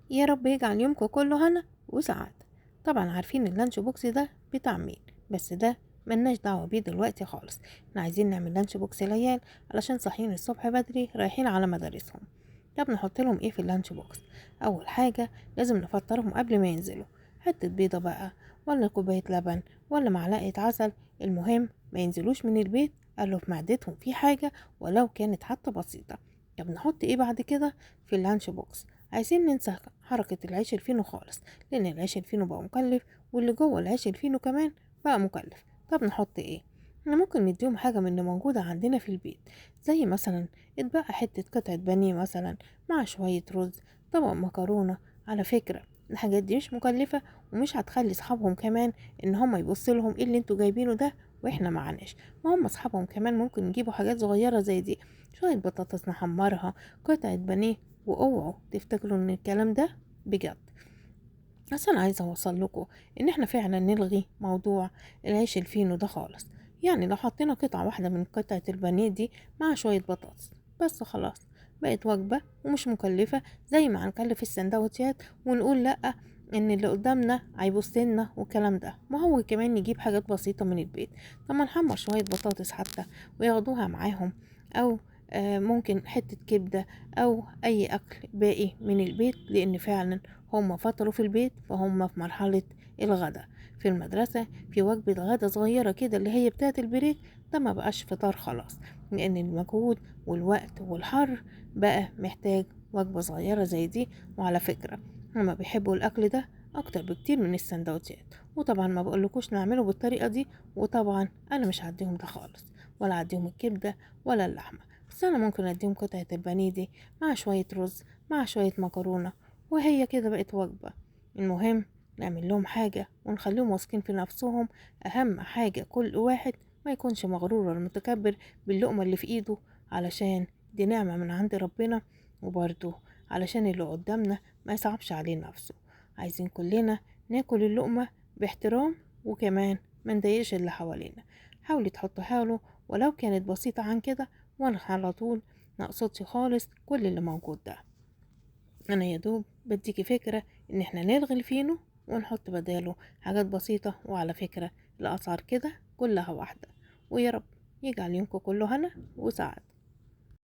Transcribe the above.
يا رب يجعل يومكم كله هنا وسعادة. طبعا عارفين اللانش بوكس ده بتاع مين، بس ده ملناش دعوة بيه دلوقتي خالص. احنا عايزين نعمل لانش بوكس العيال علشان صاحيين الصبح بدري رايحين على مدارسهم. طب نحط لهم ايه في اللانش بوكس؟ اول حاجة لازم نفطرهم قبل ما ينزلوا، حتة بيضة بقى، ولا كوباية لبن، ولا معلقة عسل. المهم ما ينزلوش من البيت قالوا في معدتهم في حاجة ولو كانت حتى بسيطة. طب نحط ايه بعد كده في اللانش بوكس؟ عايزين ننسى حركة العيش الفينو خالص، لأن العيش الفينو بقى مكلف، واللي جوه العيش الفينو كمان بقى مكلف. طب نحط ايه؟ احنا ممكن نديهم حاجة من اللي موجودة عندنا في البيت، زي مثلا اتبقى حتة قطعة بانيه مثلا مع شوية رز، طبق مكرونة. على فكرة الحاجات دي مش مكلفة، ومش هتخلي صحابهم كمان ان هم يبصلهم ايه اللي انتوا جايبينه ده واحنا معناش. ما هم اصحابهم كمان ممكن يجيبوا حاجات صغيرة زي دي، شوية بطاطس نحمرها، قطعة بانيه. واوعوا تفتكروا ان الكلام ده بجد. اصلا عايزه اوصل لكم ان احنا فعلا نلغي موضوع العيش الفينو ده خالص. يعني لو حطينا قطعه واحده من قطعه البانيه دي مع شويه بطاطس بس خلاص بقت وجبه ومش مكلفه، زي ما هنكلف السندوتشات ونقول لا ان اللي قدامنا هيبصلنا والكلام ده. ما هو كمان نجيب حاجات بسيطه من البيت. طب ما نحمر شويه بطاطس حتى وياخدوها معاهم، او ممكن حته كبده، او اي اكل باقي من البيت، لان فعلا هم فطروا في البيت فهم في مرحله الغداء. في المدرسه في وجبه غدا صغيره كده اللي هي بتاعه البريك، ده ما بقاش فطار خلاص، لان المجهود والوقت والحر بقى محتاج وجبه صغيره زي دي. وعلى فكره هما بيحبوا الاكل ده اكتر بكتير من السندوتشات. وطبعا ما بقولكوش نعمله بالطريقه دي، وطبعا انا مش هديهم ده خالص، ولا هديهم الكبده ولا اللحمه. بس انا ممكن اديهم قطعه البانيه دي مع شويه رز مع شويه مكرونه، وهي كده بقت وجبه. المهم نعمل لهم حاجه ونخليهم واثقين في نفسهم. اهم حاجه كل واحد ما يكونش مغرور ولا متكبر باللقمه اللي في ايده، علشان دي نعمه من عند ربنا، وبرضه علشان اللي قدامنا ما يصعبش عليه نفسه. عايزين كلنا ناكل اللقمه باحترام، وكمان ما نضايقش اللي حوالينا. حاولي تحطها له ولو كانت بسيطة عن كده، وانا على طول ما اقصدش خالص كل اللي موجود ده. انا يا دوب بديكي فكرة ان احنا نلغي الفينو ونحط بداله حاجات بسيطة. وعلى فكرة الاسعار كده كلها واحدة. ويا رب يجعل يومكم كله هنا وسعادة.